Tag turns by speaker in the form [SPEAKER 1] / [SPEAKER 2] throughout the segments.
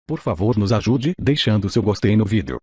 [SPEAKER 1] Por favor, nos ajude deixando seu gostei no vídeo.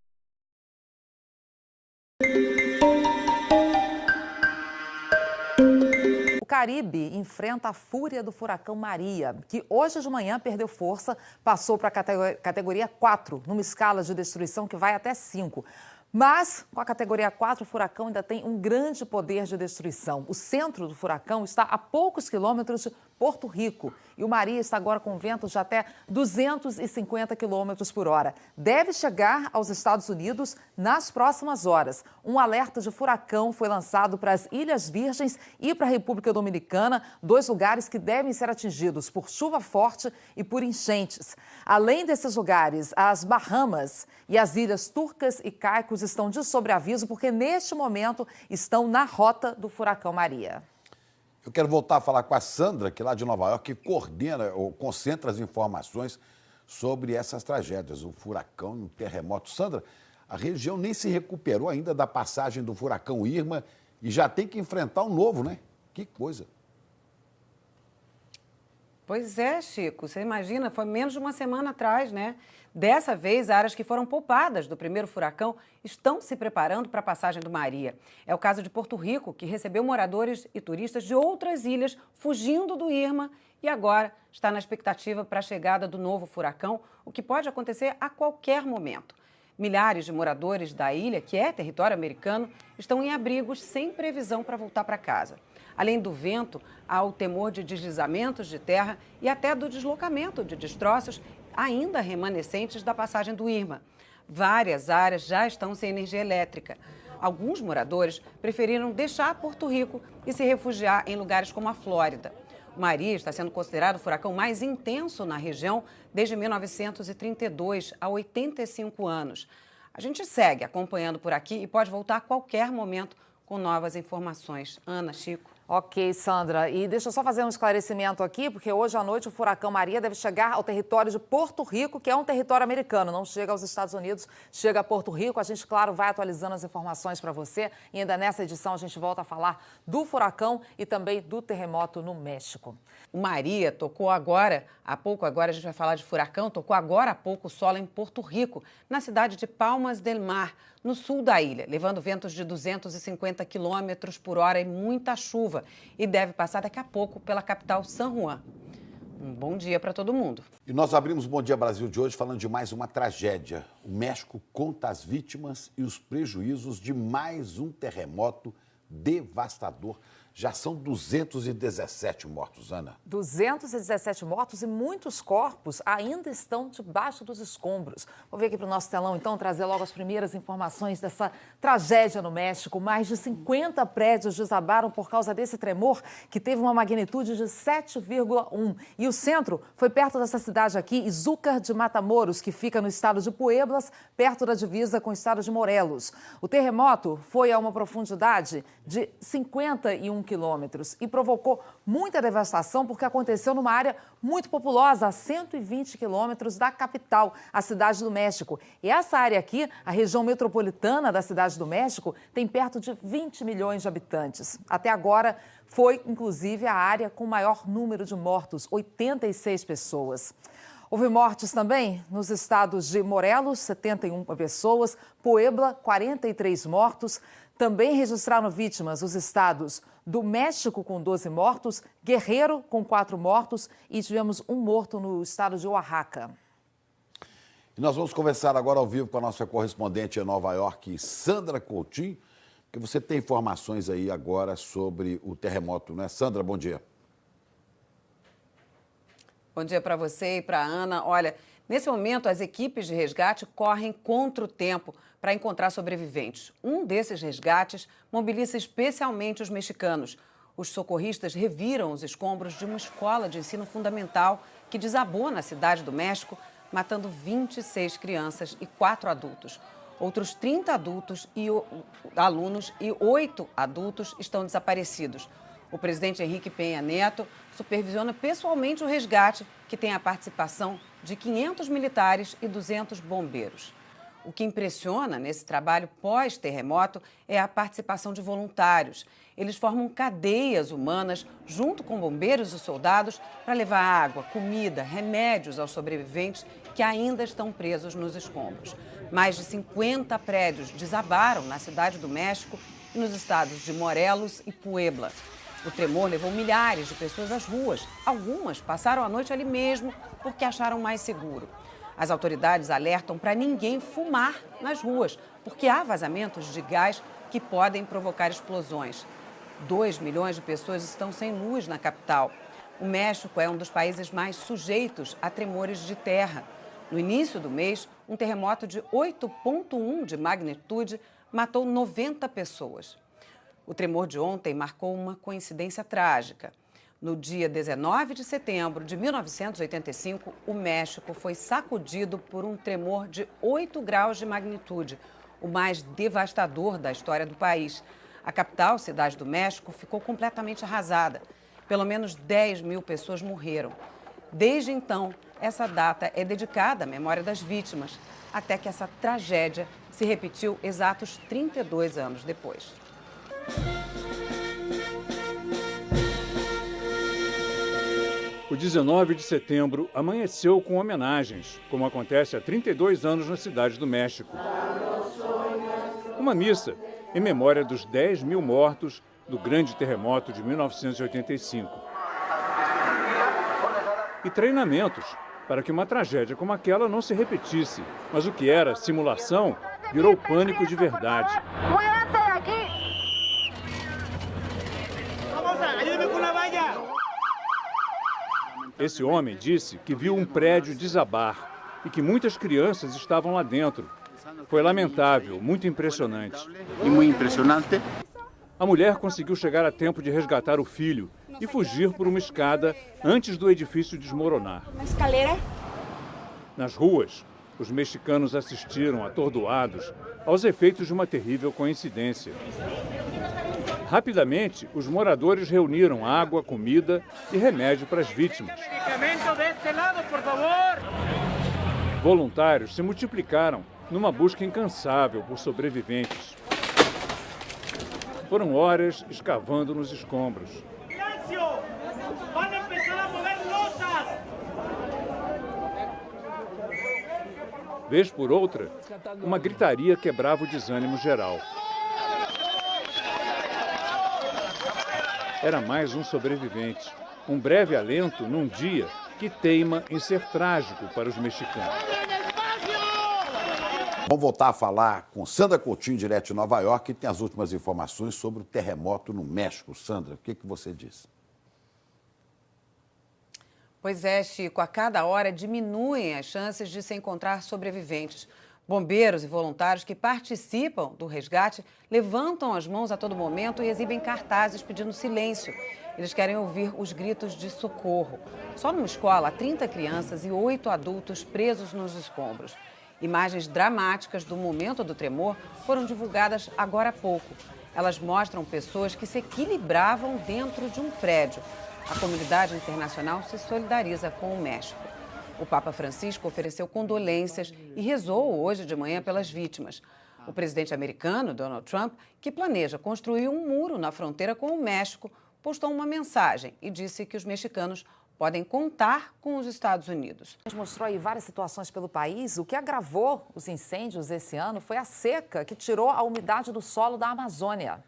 [SPEAKER 2] O Caribe enfrenta a fúria do furacão Maria, que hoje de manhã perdeu força, passou para a categoria 4, numa escala de destruição que vai até 5. Mas, com a categoria 4, o furacão ainda tem um grande poder de destruição. O centro do furacão está a poucos quilômetros de Porto Rico e o Maria está agora com ventos de até 250 quilômetros por hora. Deve chegar aos Estados Unidos nas próximas horas. Um alerta de furacão foi lançado para as Ilhas Virgens e para a República Dominicana, dois lugares que devem ser atingidos por chuva forte e por enchentes. Além desses lugares, as Bahamas e as Ilhas Turcas e Caicos estão de sobreaviso porque neste momento estão na rota do furacão Maria.
[SPEAKER 3] Eu quero voltar a falar com a Sandra, que lá de Nova York, que coordena ou concentra as informações sobre essas tragédias, o furacão e o terremoto. Sandra, a região nem se recuperou ainda da passagem do furacão Irma e já tem que enfrentar um novo, né? Que coisa.
[SPEAKER 4] Pois é, Chico, você imagina, foi menos de uma semana atrás, né? Dessa vez, áreas que foram poupadas do primeiro furacão estão se preparando para a passagem do Maria. É o caso de Porto Rico, que recebeu moradores e turistas de outras ilhas fugindo do Irma e agora está na expectativa para a chegada do novo furacão, o que pode acontecer a qualquer momento. Milhares de moradores da ilha, que é território americano, estão em abrigos sem previsão para voltar para casa. Além do vento, há o temor de deslizamentos de terra e até do deslocamento de destroços ainda remanescentes da passagem do Irma. Várias áreas já estão sem energia elétrica. Alguns moradores preferiram deixar Porto Rico e se refugiar em lugares como a Flórida. O Maria está sendo considerado o furacão mais intenso na região desde 1932, há 85 anos. A gente segue acompanhando por aqui e pode voltar a qualquer momento com novas informações. Ana, Chico.
[SPEAKER 2] Ok, Sandra. E deixa eu só fazer um esclarecimento aqui, porque hoje à noite o furacão Maria deve chegar ao território de Porto Rico, que é um território americano, não chega aos Estados Unidos, chega a Porto Rico. A gente, claro, vai atualizando as informações para você. E ainda nessa edição a gente volta a falar do furacão e também do terremoto no México.
[SPEAKER 4] O Maria tocou agora a gente vai falar de furacão, tocou agora há pouco o solo em Porto Rico, na cidade de Palmas del Mar, no sul da ilha, levando ventos de 250 quilômetros por hora e muita chuva. E deve passar daqui a pouco pela capital San Juan. Um bom dia para todo mundo.
[SPEAKER 3] E nós abrimos o Bom Dia Brasil de hoje falando de mais uma tragédia. O México conta as vítimas e os prejuízos de mais um terremoto devastador. Já são 217 mortos, Ana.
[SPEAKER 2] 217 mortos e muitos corpos ainda estão debaixo dos escombros. Vou ver aqui para o nosso telão, então, trazer logo as primeiras informações dessa tragédia no México. Mais de 50 prédios desabaram por causa desse tremor, que teve uma magnitude de 7,1. E o centro foi perto dessa cidade aqui, Izúcar de Matamoros, que fica no estado de Pueblas, perto da divisa com o estado de Morelos. O terremoto foi a uma profundidade de 51 quilômetros e provocou muita devastação porque aconteceu numa área muito populosa, a 120 quilômetros da capital, a Cidade do México. E essa área aqui, a região metropolitana da Cidade do México, tem perto de 20 milhões de habitantes. Até agora, foi, inclusive, a área com maior número de mortos, 86 pessoas. Houve mortes também nos estados de Morelos, 71 pessoas, Puebla, 43 mortos. Também registraram vítimas os estados do México, com 12 mortos, Guerreiro, com 4 mortos, e tivemos um morto no estado de Oaxaca.
[SPEAKER 3] E nós vamos conversar agora ao vivo com a nossa correspondente em Nova York, Sandra Coutinho, que você tem informações aí agora sobre o terremoto, né? Sandra, bom dia.
[SPEAKER 4] Bom dia para você e para a Ana. Olha, nesse momento as equipes de resgate correm contra o tempo para encontrar sobreviventes. Um desses resgates mobiliza especialmente os mexicanos. Os socorristas reviram os escombros de uma escola de ensino fundamental que desabou na Cidade do México, matando 26 crianças e 4 adultos. Outros 30 adultos e alunos e 8 adultos estão desaparecidos. O presidente Henrique Peña Neto supervisiona pessoalmente o resgate, que tem a participação de 500 militares e 200 bombeiros. O que impressiona nesse trabalho pós-terremoto é a participação de voluntários. Eles formam cadeias humanas junto com bombeiros e soldados para levar água, comida, remédios aos sobreviventes que ainda estão presos nos escombros. Mais de 50 prédios desabaram na cidade do México e nos estados de Morelos e Puebla. O tremor levou milhares de pessoas às ruas. Algumas passaram a noite ali mesmo porque acharam mais seguro. As autoridades alertam para ninguém fumar nas ruas, porque há vazamentos de gás que podem provocar explosões. 2 milhões de pessoas estão sem luz na capital. O México é um dos países mais sujeitos a tremores de terra. No início do mês, um terremoto de 8,1 de magnitude matou 90 pessoas. O tremor de ontem marcou uma coincidência trágica. No dia 19 de setembro de 1985, o México foi sacudido por um tremor de 8 graus de magnitude, o mais devastador da história do país. A capital, Cidade do México, ficou completamente arrasada. Pelo menos 10 mil pessoas morreram. Desde então, essa data é dedicada à memória das vítimas, até que essa tragédia se repetiu exatos 32 anos depois.
[SPEAKER 5] O 19 de setembro amanheceu com homenagens, como acontece há 32 anos na Cidade do México. Uma missa em memória dos 10 mil mortos do grande terremoto de 1985. E treinamentos para que uma tragédia como aquela não se repetisse. Mas o que era simulação virou pânico de verdade. Esse homem disse que viu um prédio desabar e que muitas crianças estavam lá dentro. Foi lamentável, muito impressionante.
[SPEAKER 6] E muito impressionante.
[SPEAKER 5] A mulher conseguiu chegar a tempo de resgatar o filho e fugir por uma escada antes do edifício desmoronar.
[SPEAKER 7] Uma escalera.
[SPEAKER 5] Nas ruas, os mexicanos assistiram, atordoados, aos efeitos de uma terrível coincidência. Rapidamente, os moradores reuniram água, comida e remédio para as vítimas. Voluntários se multiplicaram numa busca incansável por sobreviventes. Foram horas escavando nos escombros. Vez por outra, uma gritaria quebrava o desânimo geral. Era mais um sobrevivente, um breve alento num dia que teima em ser trágico para os mexicanos.
[SPEAKER 3] Vamos voltar a falar com Sandra Coutinho, direto de Nova York, que tem as últimas informações sobre o terremoto no México. Sandra, o que você diz?
[SPEAKER 4] Pois é, Chico, a cada hora diminuem as chances de se encontrar sobreviventes. Bombeiros e voluntários que participam do resgate levantam as mãos a todo momento e exibem cartazes pedindo silêncio. Eles querem ouvir os gritos de socorro. Só numa escola, há 30 crianças e 8 adultos presos nos escombros. Imagens dramáticas do momento do tremor foram divulgadas agora há pouco. Elas mostram pessoas que se equilibravam dentro de um prédio. A comunidade internacional se solidariza com o México. O Papa Francisco ofereceu condolências e rezou hoje de manhã pelas vítimas. O presidente americano, Donald Trump, que planeja construir um muro na fronteira com o México, postou uma mensagem e disse que os mexicanos podem contar com os Estados Unidos.
[SPEAKER 2] Mostrou aí várias situações pelo país. O que agravou os incêndios esse ano foi a seca que tirou a umidade do solo da Amazônia.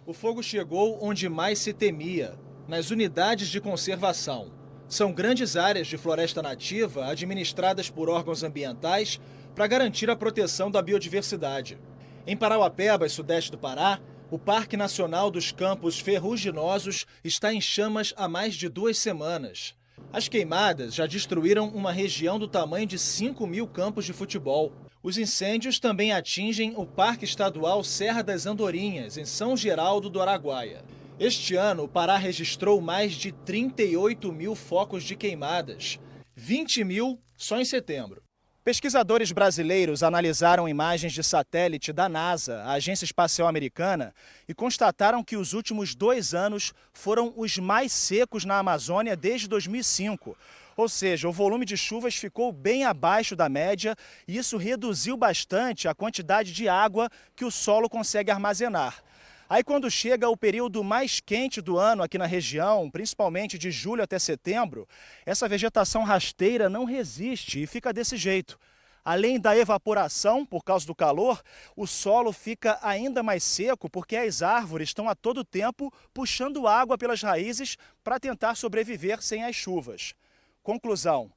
[SPEAKER 8] O fogo chegou onde mais se temia, nas unidades de conservação. São grandes áreas de floresta nativa administradas por órgãos ambientais para garantir a proteção da biodiversidade. Em Parauapebas, sudeste do Pará, o Parque Nacional dos Campos Ferruginosos está em chamas há mais de 2 semanas. As queimadas já destruíram uma região do tamanho de 5.000 campos de futebol. Os incêndios também atingem o Parque Estadual Serra das Andorinhas, em São Geraldo do Araguaia. Este ano, o Pará registrou mais de 38.000 focos de queimadas, 20.000 só em setembro. Pesquisadores brasileiros analisaram imagens de satélite da NASA, a Agência Espacial Americana, e constataram que os últimos 2 anos foram os mais secos na Amazônia desde 2005. Ou seja, o volume de chuvas ficou bem abaixo da média e isso reduziu bastante a quantidade de água que o solo consegue armazenar. Aí quando chega o período mais quente do ano aqui na região, principalmente de julho até setembro, essa vegetação rasteira não resiste e fica desse jeito. Além da evaporação por causa do calor, o solo fica ainda mais seco porque as árvores estão a todo tempo puxando água pelas raízes para tentar sobreviver sem as chuvas. Conclusão,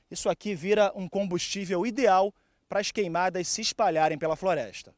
[SPEAKER 8] isso aqui vira um combustível ideal para as queimadas se espalharem pela floresta.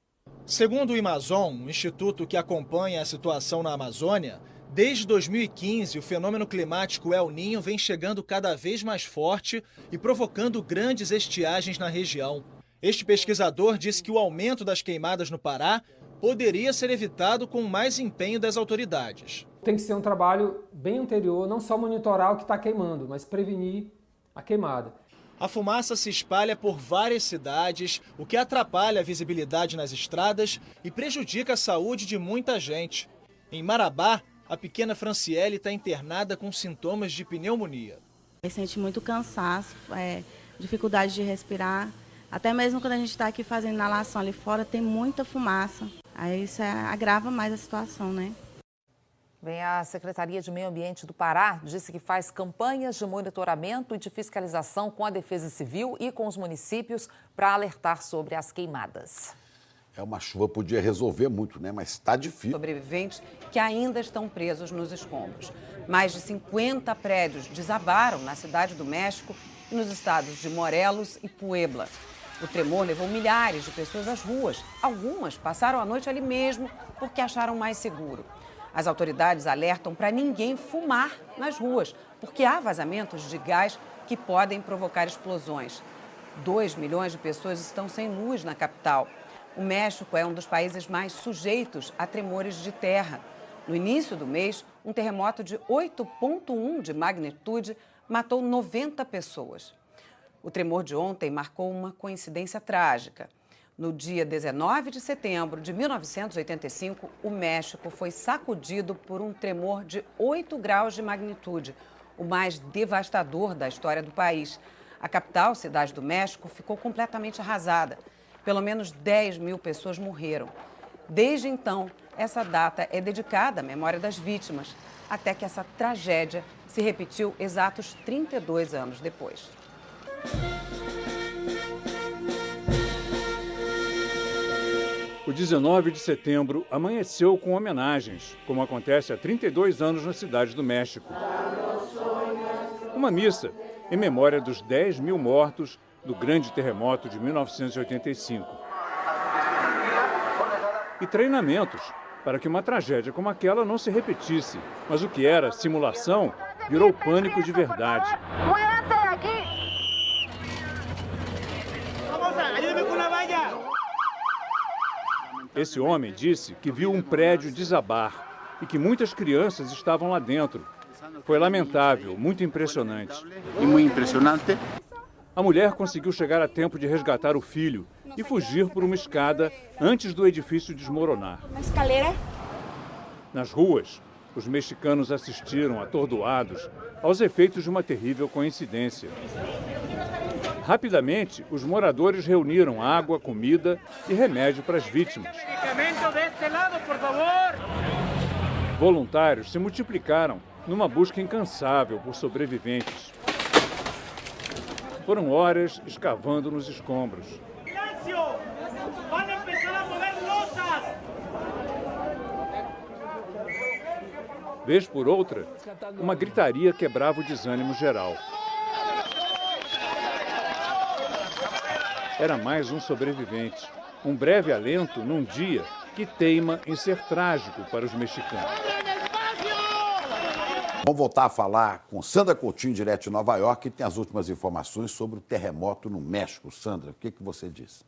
[SPEAKER 8] Segundo o Amazon, um instituto que acompanha a situação na Amazônia, desde 2015 o fenômeno climático El Niño vem chegando cada vez mais forte e provocando grandes estiagens na região. Este pesquisador disse que o aumento das queimadas no Pará poderia ser evitado com mais empenho das autoridades.
[SPEAKER 6] Tem que ser um trabalho bem anterior, não só monitorar o que está queimando, mas prevenir a queimada.
[SPEAKER 8] A fumaça se espalha por várias cidades, o que atrapalha a visibilidade nas estradas e prejudica a saúde de muita gente. Em Marabá, a pequena Franciele está internada com sintomas de pneumonia.
[SPEAKER 7] Sente muito cansaço, dificuldade de respirar. Até mesmo quando a gente está aqui fazendo inalação ali fora, tem muita fumaça. Aí isso agrava mais a situação, né?
[SPEAKER 2] Bem, a Secretaria de Meio Ambiente do Pará disse que faz campanhas de monitoramento e de fiscalização com a Defesa Civil e com os municípios para alertar sobre as queimadas.
[SPEAKER 3] Uma chuva podia resolver muito, né? Mas está difícil.
[SPEAKER 4] Sobreviventes que ainda estão presos nos escombros. Mais de 50 prédios desabaram na cidade do México e nos estados de Morelos e Puebla. O tremor levou milhares de pessoas às ruas. Algumas passaram a noite ali mesmo porque acharam mais seguro. As autoridades alertam para ninguém fumar nas ruas, porque há vazamentos de gás que podem provocar explosões. 2 milhões de pessoas estão sem luz na capital. O México é um dos países mais sujeitos a tremores de terra. No início do mês, um terremoto de 8,1 de magnitude matou 90 pessoas. O tremor de ontem marcou uma coincidência trágica. No dia 19 de setembro de 1985, o México foi sacudido por um tremor de 8 graus de magnitude, o mais devastador da história do país. A capital, Cidade do México, ficou completamente arrasada. Pelo menos 10 mil pessoas morreram. Desde então, essa data é dedicada à memória das vítimas, até que essa tragédia se repetiu exatos 32 anos depois.
[SPEAKER 5] O 19 de setembro amanheceu com homenagens, como acontece há 32 anos na Cidade do México. Uma missa em memória dos 10 mil mortos do grande terremoto de 1985. E treinamentos para que uma tragédia como aquela não se repetisse. Mas o que era simulação virou pânico de verdade. Esse homem disse que viu um prédio desabar e que muitas crianças estavam lá dentro. Foi lamentável, muito impressionante.
[SPEAKER 9] E muito impressionante.
[SPEAKER 5] A mulher conseguiu chegar a tempo de resgatar o filho e fugir por uma escada antes do edifício desmoronar.
[SPEAKER 10] Uma escalera.
[SPEAKER 5] Nas ruas, os mexicanos assistiram, atordoados, aos efeitos de uma terrível coincidência. Rapidamente, os moradores reuniram água, comida e remédio para as vítimas. Voluntários se multiplicaram numa busca incansável por sobreviventes. Foram horas escavando nos escombros. Vez por outra, uma gritaria quebrava o desânimo geral. Era mais um sobrevivente, um breve alento num dia que teima em ser trágico para os mexicanos.
[SPEAKER 3] Vamos voltar a falar com Sandra Coutinho, direto de Nova York, que tem as últimas informações sobre o terremoto no México. Sandra, o que você diz?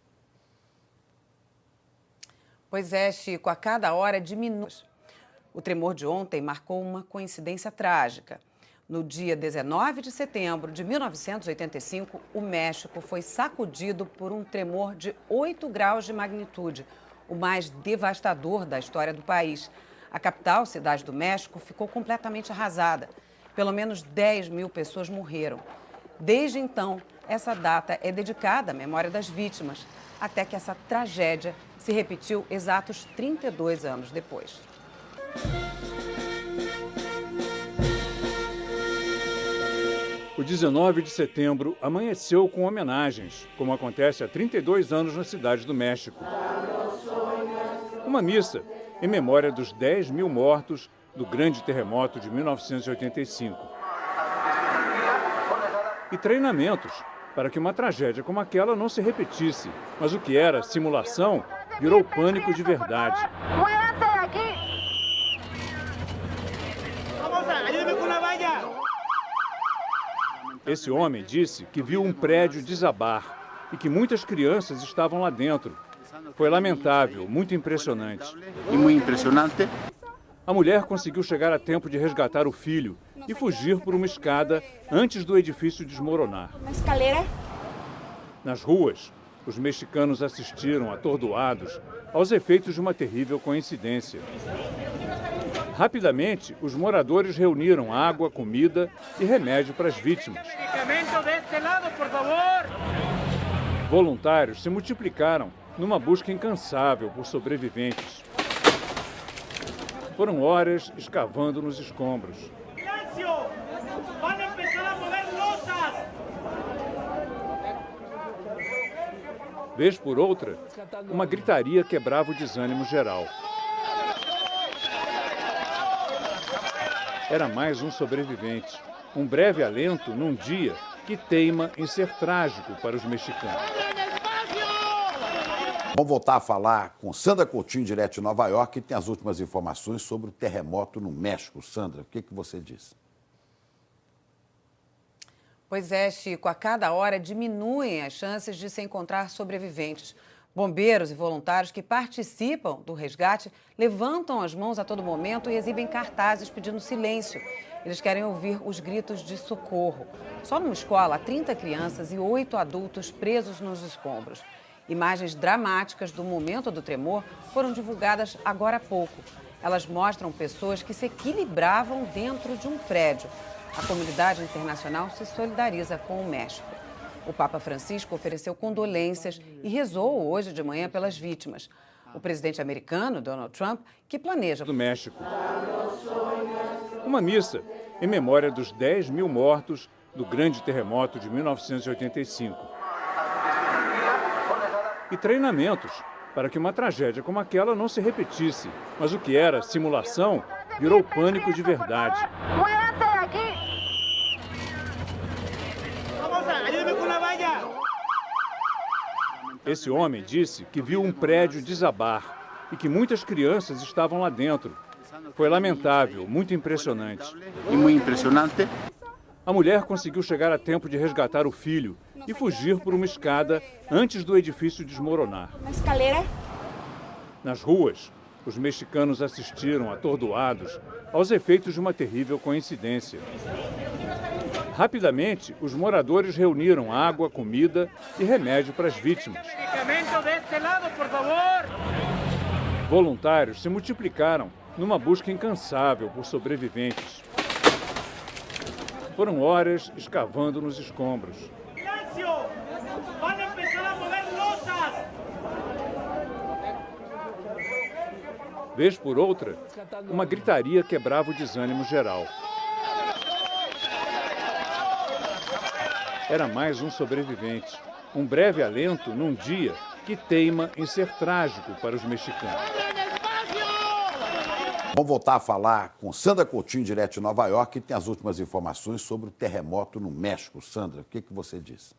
[SPEAKER 4] Pois é, Chico, a cada hora diminui. O tremor de ontem marcou uma coincidência trágica. No dia 19 de setembro de 1985, o México foi sacudido por um tremor de 8 graus de magnitude, o mais devastador da história do país. A capital, Cidade do México, ficou completamente arrasada. Pelo menos 10 mil pessoas morreram. Desde então, essa data é dedicada à memória das vítimas, até que essa tragédia se repetiu exatos 32 anos depois.
[SPEAKER 5] O 19 de setembro amanheceu com homenagens, como acontece há 32 anos na cidade do México. Uma missa em memória dos 10 mil mortos do grande terremoto de 1985. E treinamentos para que uma tragédia como aquela não se repetisse. Mas o que era simulação virou pânico de verdade. Esse homem disse que viu um prédio desabar e que muitas crianças estavam lá dentro. Foi lamentável, muito impressionante.
[SPEAKER 9] E muito impressionante.
[SPEAKER 5] A mulher conseguiu chegar a tempo de resgatar o filho e fugir por uma escada antes do edifício desmoronar.
[SPEAKER 10] Uma escalera.
[SPEAKER 5] Nas ruas, os mexicanos assistiram, atordoados, aos efeitos de uma terrível coincidência. Rapidamente, os moradores reuniram água, comida e remédio para as vítimas. Voluntários se multiplicaram numa busca incansável por sobreviventes. Foram horas escavando nos escombros. Vez por outra, uma gritaria quebrava o desânimo geral. Era mais um sobrevivente, um breve alento num dia que teima em ser trágico para os mexicanos.
[SPEAKER 3] Vamos voltar a falar com Sandra Coutinho, direto de Nova York, que tem as últimas informações sobre o terremoto no México. Sandra, o que você diz?
[SPEAKER 4] Pois é, Chico, a cada hora diminuem as chances de se encontrar sobreviventes. Bombeiros e voluntários que participam do resgate levantam as mãos a todo momento e exibem cartazes pedindo silêncio. Eles querem ouvir os gritos de socorro. Só numa escola, há 30 crianças e 8 adultos presos nos escombros. Imagens dramáticas do momento do tremor foram divulgadas agora há pouco. Elas mostram pessoas que se equilibravam dentro de um prédio. A comunidade internacional se solidariza com o México. O Papa Francisco ofereceu condolências e rezou hoje de manhã pelas vítimas. O presidente americano, Donald Trump, que planeja...
[SPEAKER 5] do México. Uma missa em memória dos 10 mil mortos do grande terremoto de 1985. E treinamentos para que uma tragédia como aquela não se repetisse. Mas o que era simulação virou pânico de verdade. Esse homem disse que viu um prédio desabar e que muitas crianças estavam lá dentro. Foi lamentável, muito impressionante.
[SPEAKER 9] E muito impressionante.
[SPEAKER 5] A mulher conseguiu chegar a tempo de resgatar o filho e fugir por uma escada antes do edifício desmoronar.
[SPEAKER 10] Uma escalera.
[SPEAKER 5] Nas ruas, os mexicanos assistiram, atordoados, aos efeitos de uma terrível coincidência. Rapidamente, os moradores reuniram água, comida e remédio para as vítimas. Voluntários se multiplicaram numa busca incansável por sobreviventes. Foram horas escavando nos escombros. Vez por outra, uma gritaria quebrava o desânimo geral. Era mais um sobrevivente, um breve alento num dia que teima em ser trágico para os mexicanos.
[SPEAKER 3] Vamos voltar a falar com Sandra Coutinho, direto de Nova York, que tem as últimas informações sobre o terremoto no México. Sandra, o que você diz?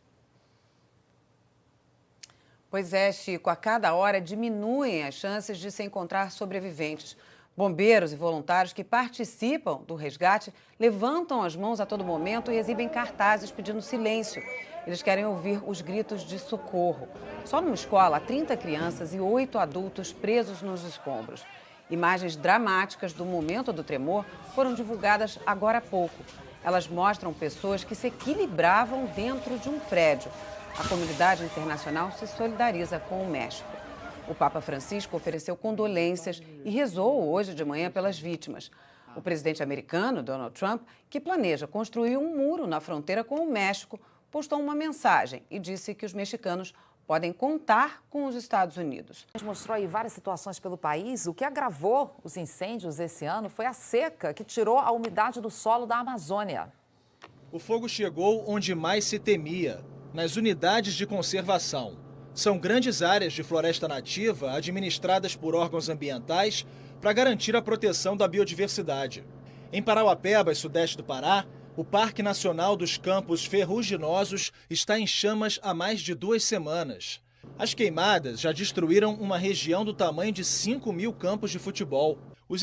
[SPEAKER 4] Pois é, Chico, a cada hora diminuem as chances de se encontrar sobreviventes. Bombeiros e voluntários que participam do resgate levantam as mãos a todo momento e exibem cartazes pedindo silêncio. Eles querem ouvir os gritos de socorro. Só numa escola, há 30 crianças e 8 adultos presos nos escombros. Imagens dramáticas do momento do tremor foram divulgadas agora há pouco. Elas mostram pessoas que se equilibravam dentro de um prédio. A comunidade internacional se solidariza com o México. O Papa Francisco ofereceu condolências e rezou hoje de manhã pelas vítimas. O presidente americano, Donald Trump, que planeja construir um muro na fronteira com o México, postou uma mensagem e disse que os mexicanos podem contar com os Estados Unidos.
[SPEAKER 2] A gente mostrou aí várias situações pelo país. O que agravou os incêndios esse ano foi a seca que tirou a umidade do solo da Amazônia.
[SPEAKER 8] O fogo chegou onde mais se temia, nas unidades de conservação. São grandes áreas de floresta nativa administradas por órgãos ambientais para garantir a proteção da biodiversidade. Em Parauapebas, sudeste do Pará, o Parque Nacional dos Campos Ferruginosos está em chamas há mais de 2 semanas. As queimadas já destruíram uma região do tamanho de 5.000 campos de futebol.